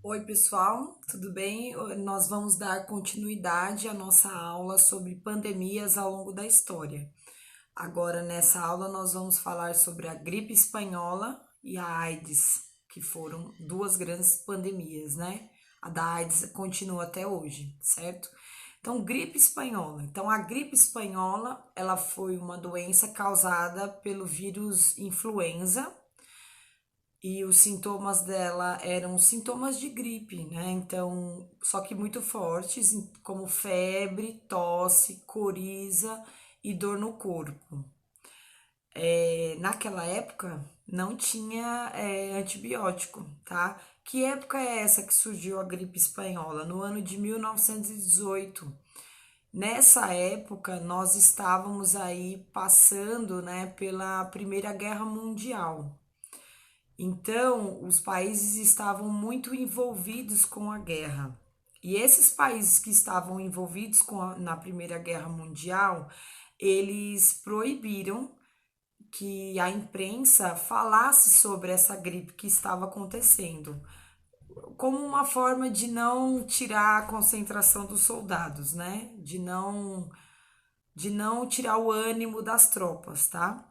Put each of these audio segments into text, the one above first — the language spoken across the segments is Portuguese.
Oi, pessoal, tudo bem? Nós vamos dar continuidade à nossa aula sobre pandemias ao longo da história. Agora, nessa aula, nós vamos falar sobre a gripe espanhola e a AIDS, que foram duas grandes pandemias, né? A da AIDS continua até hoje, certo? Então, gripe espanhola. Então, a gripe espanhola, ela foi uma doença causada pelo vírus influenza e os sintomas dela eram sintomas de gripe, né? Então, só que muito fortes, como febre, tosse, coriza e dor no corpo. Naquela época não tinha antibiótico, tá? Que época é essa que surgiu a gripe espanhola? No ano de 1918. Nessa época, nós estávamos aí passando, né, pela Primeira Guerra Mundial. Então, os países estavam muito envolvidos com a guerra. E esses países que estavam envolvidos na Primeira Guerra Mundial, eles proibiram que a imprensa falasse sobre essa gripe que estava acontecendo, como uma forma de não tirar a concentração dos soldados, né? De não tirar o ânimo das tropas, tá?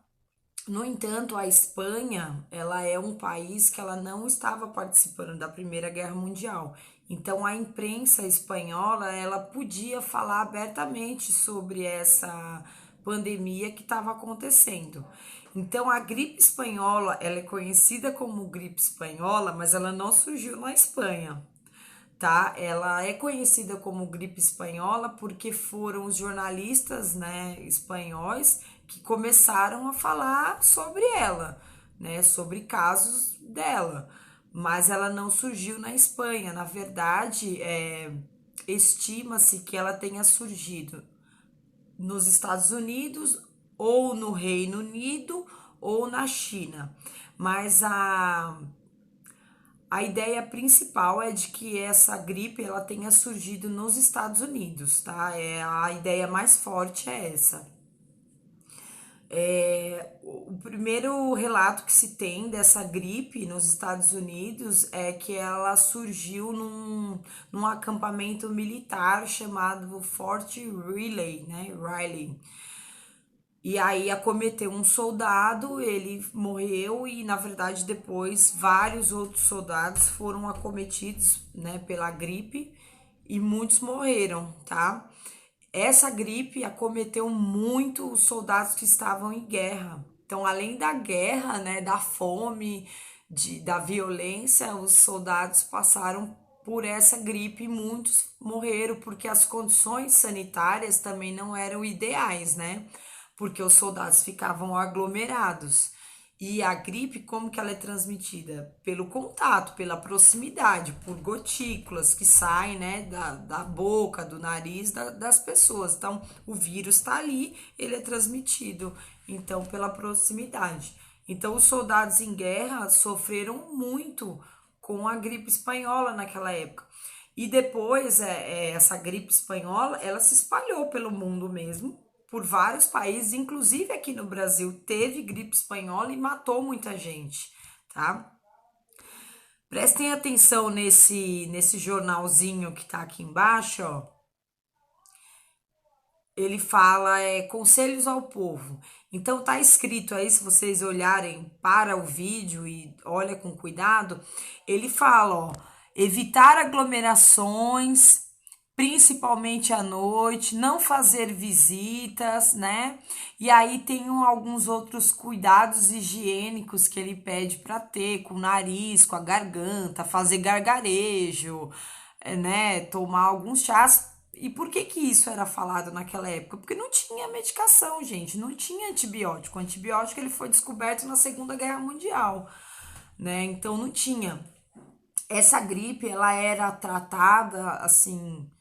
No entanto, a Espanha, ela é um país que ela não estava participando da Primeira Guerra Mundial. Então, a imprensa espanhola, ela podia falar abertamente sobre essa pandemia que estava acontecendo. Então, a gripe espanhola, ela é conhecida como gripe espanhola, mas ela não surgiu na Espanha, tá? Ela é conhecida como gripe espanhola porque foram os jornalistas, né, espanhóis que começaram a falar sobre ela, né, sobre casos dela. Mas ela não surgiu na Espanha. Na verdade, estima-se que ela tenha surgido nos Estados Unidos ou no Reino Unido ou na China. Mas a ideia principal é de que essa gripe ela tenha surgido nos Estados Unidos, tá? A ideia mais forte é essa. O primeiro relato que se tem dessa gripe nos Estados Unidos é que ela surgiu num acampamento militar chamado Fort Riley, né? Riley. E aí acometeu um soldado, ele morreu e na verdade depois vários outros soldados foram acometidos, né, pela gripe e muitos morreram, tá? Essa gripe acometeu muito os soldados que estavam em guerra. Então, além da guerra, né, da fome, da violência, os soldados passaram por essa gripe e muitos morreram porque as condições sanitárias também não eram ideais, né? Porque os soldados ficavam aglomerados. E a gripe, como que ela é transmitida? Pelo contato, pela proximidade, por gotículas que saem, né, da boca, do nariz das pessoas. Então, o vírus está ali, ele é transmitido, então, pela proximidade. Então, os soldados em guerra sofreram muito com a gripe espanhola naquela época. E depois, essa gripe espanhola, ela se espalhou pelo mundo mesmo, por vários países, inclusive aqui no Brasil, teve gripe espanhola e matou muita gente, tá? Prestem atenção nesse jornalzinho que tá aqui embaixo, ó. Ele fala conselhos ao povo. Então tá escrito aí, se vocês olharem para o vídeo e olha com cuidado, ele fala, ó, evitar aglomerações, principalmente à noite, não fazer visitas, né? E aí tem alguns outros cuidados higiênicos que ele pede para ter com o nariz, com a garganta, fazer gargarejo, né? Tomar alguns chás. E por que que isso era falado naquela época? Porque não tinha medicação, gente, não tinha antibiótico. O antibiótico ele foi descoberto na Segunda Guerra Mundial, né? Então não tinha. Essa gripe, ela era tratada assim,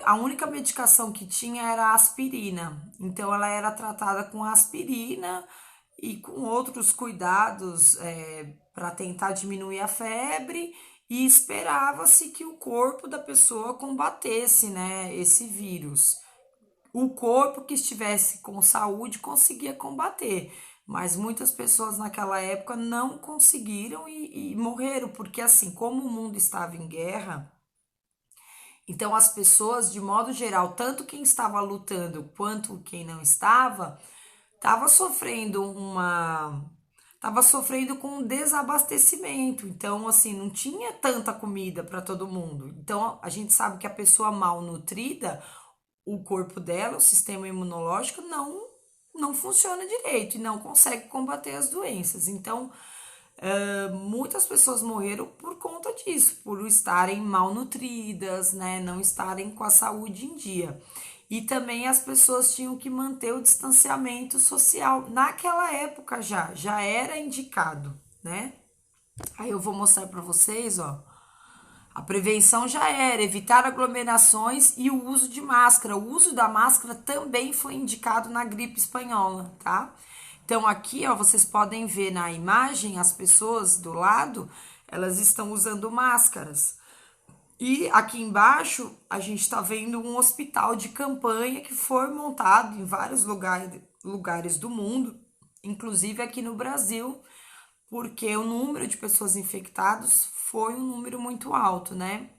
a única medicação que tinha era a aspirina. Então, ela era tratada com aspirina e com outros cuidados para tentar diminuir a febre e esperava-se que o corpo da pessoa combatesse, né, esse vírus. O corpo que estivesse com saúde conseguia combater, Mas muitas pessoas naquela época não conseguiram e morreram, porque assim, como o mundo estava em guerra, então as pessoas, de modo geral, tanto quem estava lutando quanto quem não estava sofrendo estava sofrendo com um desabastecimento. Então, assim, não tinha tanta comida para todo mundo. Então, a gente sabe que a pessoa mal nutrida, o corpo dela, o sistema imunológico não funciona direito e não consegue combater as doenças. Então, muitas pessoas morreram por conta disso, por estarem mal nutridas, né, não estarem com a saúde em dia. E também as pessoas tinham que manter o distanciamento social. Naquela época já era indicado, né? Aí eu vou mostrar para vocês, ó. A prevenção já era evitar aglomerações e o uso de máscara. O uso da máscara também foi indicado na gripe espanhola, tá? Então aqui, ó, vocês podem ver na imagem as pessoas do lado, elas estão usando máscaras. E aqui embaixo a gente está vendo um hospital de campanha que foi montado em vários lugares do mundo, inclusive aqui no Brasil, porque o número de pessoas infectadas foi um número muito alto, né?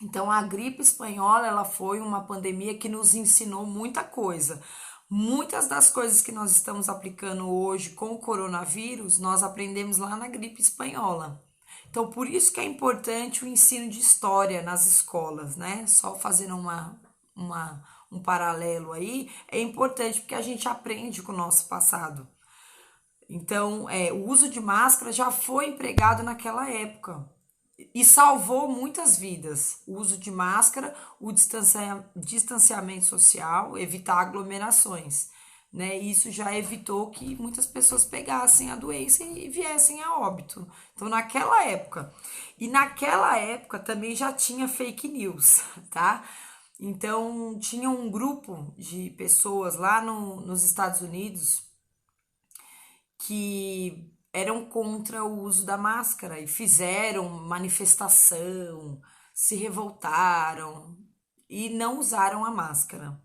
Então a gripe espanhola, ela foi uma pandemia que nos ensinou muita coisa. Muitas das coisas que nós estamos aplicando hoje com o coronavírus, nós aprendemos lá na gripe espanhola. Então, por isso que é importante o ensino de história nas escolas, né? Só fazendo um paralelo aí, é importante porque a gente aprende com o nosso passado. Então, o uso de máscara já foi empregado naquela época e salvou muitas vidas. O uso de máscara, o distanciamento social, evitar aglomerações, né? Isso já evitou que muitas pessoas pegassem a doença e viessem a óbito. Então, naquela época também já tinha fake news, tá? Então, tinha um grupo de pessoas lá nos Estados Unidos que eram contra o uso da máscara e fizeram manifestação, se revoltaram e não usaram a máscara.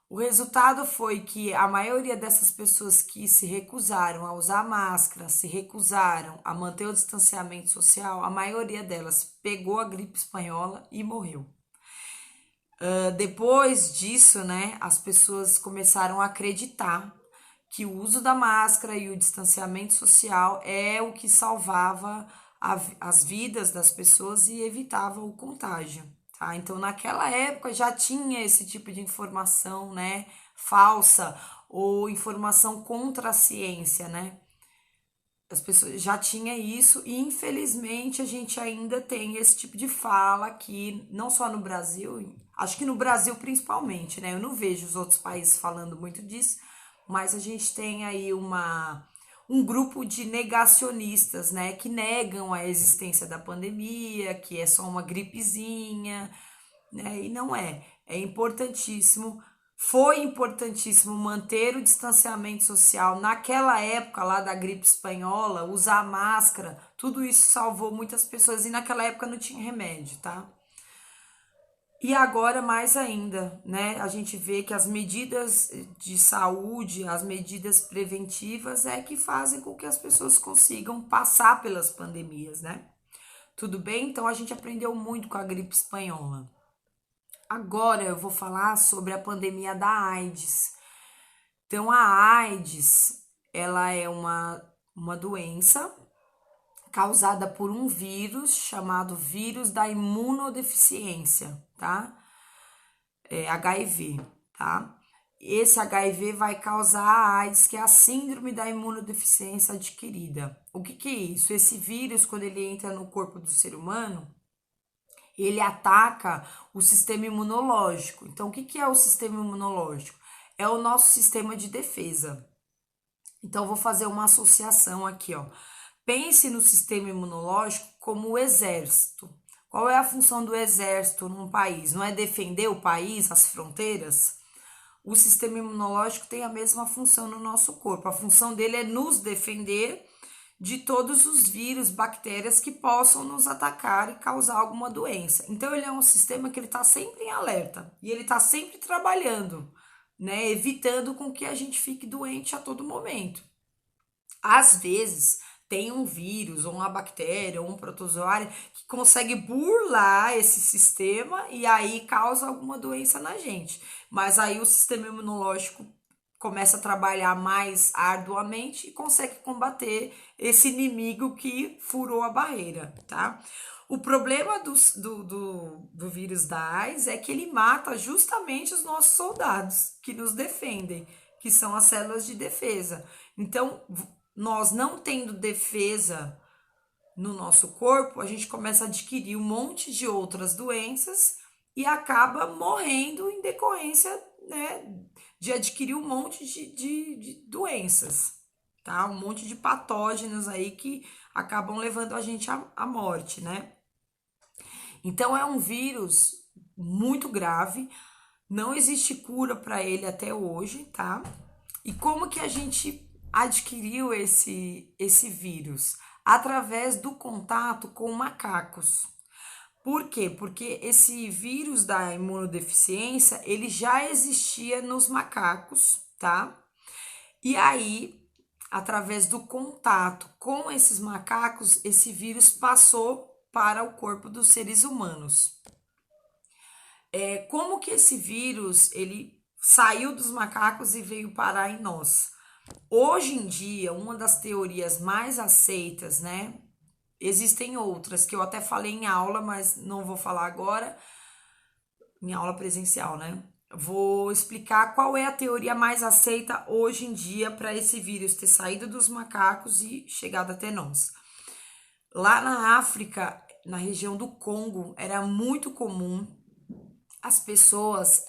O resultado foi que a maioria dessas pessoas que se recusaram a usar a máscara, se recusaram a manter o distanciamento social, a maioria delas pegou a gripe espanhola e morreu. Depois disso, né, as pessoas começaram a acreditar que o uso da máscara e o distanciamento social é o que salvava as vidas das pessoas e evitava o contágio, tá? Então, naquela época já tinha esse tipo de informação, né, falsa ou informação contra a ciência, né? As pessoas já tinha isso e infelizmente a gente ainda tem esse tipo de fala aqui, não só no Brasil, acho que no Brasil principalmente, né? Eu não vejo os outros países falando muito disso, mas a gente tem aí um grupo de negacionistas, né, que negam a existência da pandemia, que é só uma gripezinha, né? E não é. É importantíssimo. Foi importantíssimo manter o distanciamento social naquela época lá da gripe espanhola, usar máscara, tudo isso salvou muitas pessoas e naquela época não tinha remédio, tá? E agora mais ainda, né? A gente vê que as medidas de saúde, as medidas preventivas é que fazem com que as pessoas consigam passar pelas pandemias, né? Tudo bem? Então a gente aprendeu muito com a gripe espanhola. Agora eu vou falar sobre a pandemia da AIDS. Então, a AIDS, ela é uma doença causada por um vírus chamado vírus da imunodeficiência, tá? É HIV, tá? Esse HIV vai causar a AIDS, que é a síndrome da imunodeficiência adquirida. O que que é isso? Esse vírus, quando ele entra no corpo do ser humano, ele ataca o sistema imunológico. Então, o que que é o sistema imunológico? É o nosso sistema de defesa. Então, vou fazer uma associação aqui, ó. Pense no sistema imunológico como o exército. Qual é a função do exército num país? Não é defender o país, as fronteiras? O sistema imunológico tem a mesma função no nosso corpo. A função dele é nos defender de todos os vírus, bactérias que possam nos atacar e causar alguma doença. Então, ele é um sistema que ele está sempre em alerta e ele está sempre trabalhando, né? Evitando com que a gente fique doente a todo momento. Às vezes, tem um vírus, ou uma bactéria, ou um protozoário que consegue burlar esse sistema e aí causa alguma doença na gente. Mas aí o sistema imunológico começa a trabalhar mais arduamente e consegue combater esse inimigo que furou a barreira, tá? O problema do vírus da AIDS é que ele mata justamente os nossos soldados que nos defendem, que são as células de defesa. Então, nós não tendo defesa no nosso corpo, a gente começa a adquirir um monte de outras doenças e acaba morrendo em decorrência, né, de adquirir um monte de doenças, tá? Um monte de patógenos aí que acabam levando a gente à morte, né? Então é um vírus muito grave, não existe cura para ele até hoje, tá? E como que a gente adquiriu esse vírus? Através do contato com macacos. Por quê? Porque esse vírus da imunodeficiência, ele já existia nos macacos, tá? E aí, através do contato com esses macacos, esse vírus passou para o corpo dos seres humanos. Como que esse vírus, ele saiu dos macacos e veio parar em nós? Hoje em dia, uma das teorias mais aceitas, né? Existem outras que eu até falei em aula, mas não vou falar agora, em aula presencial, né? Vou explicar qual é a teoria mais aceita hoje em dia para esse vírus ter saído dos macacos e chegado até nós. Lá na África, na região do Congo, era muito comum as pessoas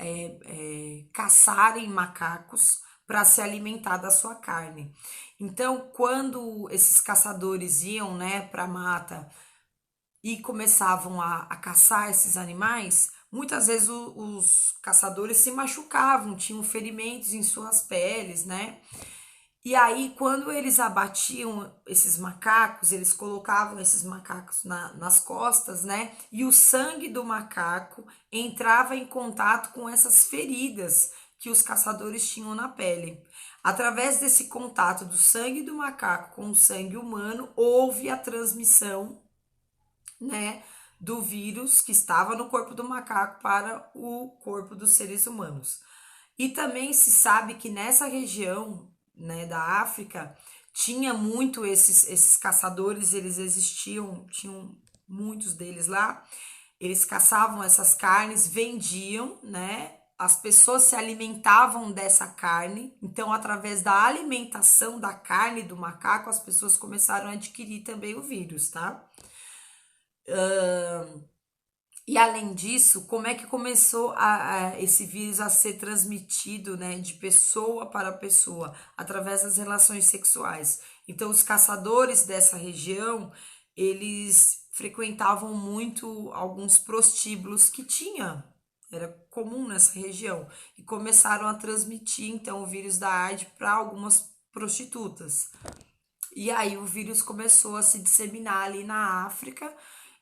caçarem macacos para se alimentar da sua carne. Então, quando esses caçadores iam, né, para a mata e começavam a caçar esses animais, muitas vezes os caçadores se machucavam, tinham ferimentos em suas peles, né? E aí, quando eles abatiam esses macacos, eles colocavam esses macacos nas costas, né? E o sangue do macaco entrava em contato com essas feridas que os caçadores tinham na pele. Através desse contato do sangue do macaco com o sangue humano, houve a transmissão, né, do vírus que estava no corpo do macaco para o corpo dos seres humanos. E também se sabe que nessa região, né, da África, tinha muito esses caçadores, eles existiam, tinham muitos deles lá, eles caçavam essas carnes, vendiam, né? As pessoas se alimentavam dessa carne, então, através da alimentação da carne do macaco, as pessoas começaram a adquirir também o vírus, tá? E além disso, como é que começou esse vírus a ser transmitido, né, de pessoa para pessoa, através das relações sexuais? Então, os caçadores dessa região, eles frequentavam muito alguns prostíbulos que tinha, era comum nessa região, e começaram a transmitir, então, o vírus da AIDS para algumas prostitutas. E aí o vírus começou a se disseminar ali na África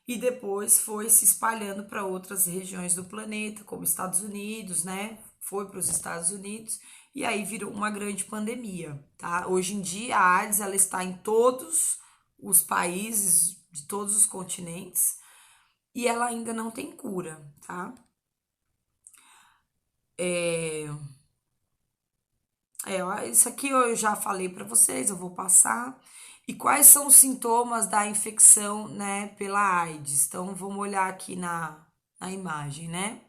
e depois foi se espalhando para outras regiões do planeta, como Estados Unidos, né? Foi para os Estados Unidos e aí virou uma grande pandemia, tá? Hoje em dia a AIDS ela está em todos os países de todos os continentes e ela ainda não tem cura, tá? Isso aqui eu já falei para vocês, eu vou passar. E quais são os sintomas da infecção, né, pela AIDS? Então, vamos olhar aqui na imagem, né?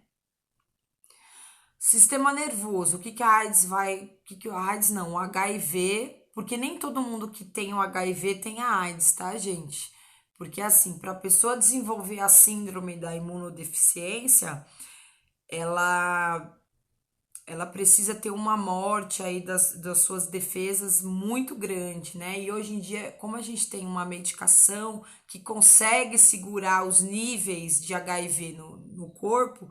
Sistema nervoso, o que que a AIDS vai, o que que a AIDS não, o HIV, porque nem todo mundo que tem o HIV tem a AIDS, tá, gente? Porque assim, para a pessoa desenvolver a síndrome da imunodeficiência, ela ela precisa ter uma morte aí das suas defesas muito grande, né? E hoje em dia, como a gente tem uma medicação que consegue segurar os níveis de HIV no corpo,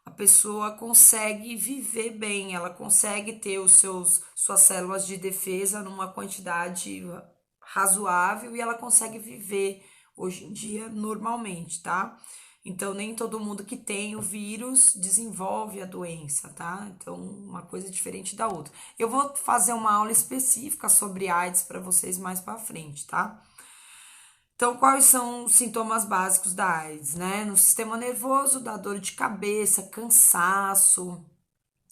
a pessoa consegue viver bem, ela consegue ter suas células de defesa numa quantidade razoável e ela consegue viver hoje em dia normalmente, tá? Então, nem todo mundo que tem o vírus desenvolve a doença, tá? Então, uma coisa é diferente da outra. Eu vou fazer uma aula específica sobre AIDS para vocês mais para frente, tá? Então, quais são os sintomas básicos da AIDS, né? No sistema nervoso, dá dor de cabeça, cansaço,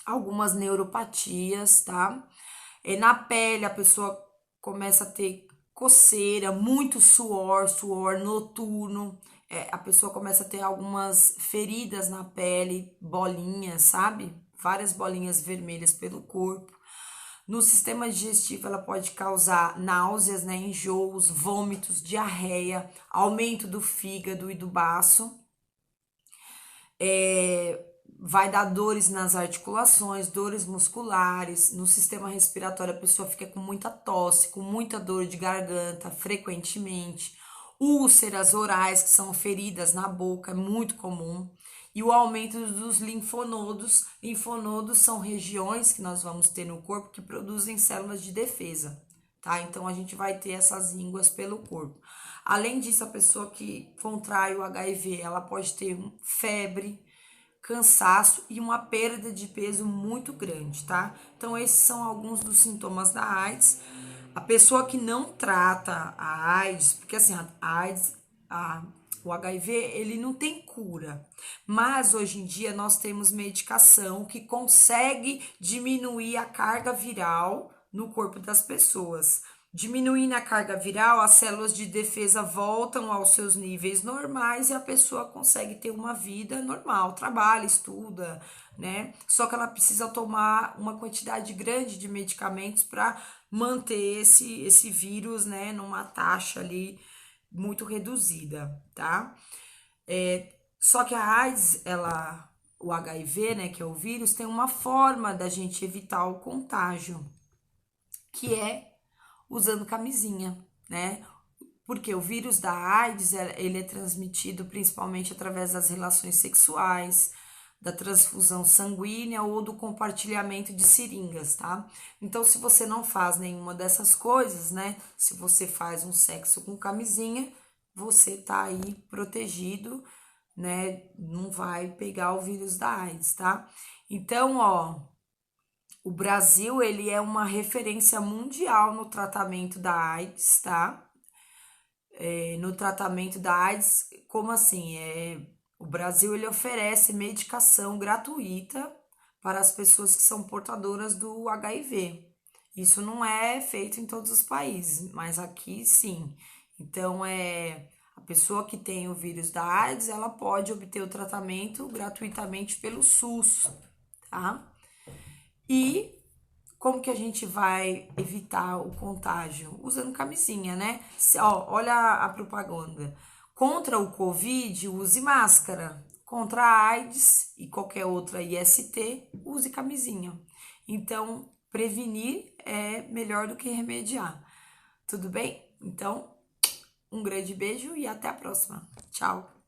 algumas neuropatias, tá? E na pele, a pessoa começa a ter coceira, muito suor, suor noturno. A pessoa começa a ter algumas feridas na pele, bolinhas, sabe? Várias bolinhas vermelhas pelo corpo. No sistema digestivo, ela pode causar náuseas, né, enjoos, vômitos, diarreia, aumento do fígado e do baço. Vai dar dores nas articulações, dores musculares. No sistema respiratório, a pessoa fica com muita tosse, com muita dor de garganta, frequentemente. Úlceras orais, que são feridas na boca, é muito comum. E o aumento dos linfonodos. Linfonodos são regiões que nós vamos ter no corpo que produzem células de defesa, tá? Então a gente vai ter essas línguas pelo corpo. Além disso, a pessoa que contrai o HIV, ela pode ter febre, cansaço e uma perda de peso muito grande, tá? Então esses são alguns dos sintomas da AIDS. A pessoa que não trata a AIDS, porque assim, a AIDS, o HIV, ele não tem cura, mas hoje em dia nós temos medicação que consegue diminuir a carga viral no corpo das pessoas. Diminuindo a carga viral, as células de defesa voltam aos seus níveis normais e a pessoa consegue ter uma vida normal, trabalha, estuda, né? Só que ela precisa tomar uma quantidade grande de medicamentos para manter esse vírus, né, numa taxa ali muito reduzida, tá? Só que a AIDS, o HIV, né, que é o vírus, tem uma forma da gente evitar o contágio, que é usando camisinha, né? Porque o vírus da AIDS, ele é transmitido principalmente através das relações sexuais, da transfusão sanguínea ou do compartilhamento de seringas, tá? Então, se você não faz nenhuma dessas coisas, né? Se você faz um sexo com camisinha, você tá aí protegido, né? Não vai pegar o vírus da AIDS, tá? Então, ó, o Brasil, ele é uma referência mundial no tratamento da AIDS, tá? No tratamento da AIDS, como assim? O Brasil, ele oferece medicação gratuita para as pessoas que são portadoras do HIV. Isso não é feito em todos os países, mas aqui sim. Então, a pessoa que tem o vírus da AIDS, ela pode obter o tratamento gratuitamente pelo SUS, tá? E como que a gente vai evitar o contágio? Usando camisinha, né? Olha a propaganda. Contra o Covid, use máscara. Contra a AIDS e qualquer outra IST, use camisinha. Então, prevenir é melhor do que remediar. Tudo bem? Então, um grande beijo e até a próxima. Tchau!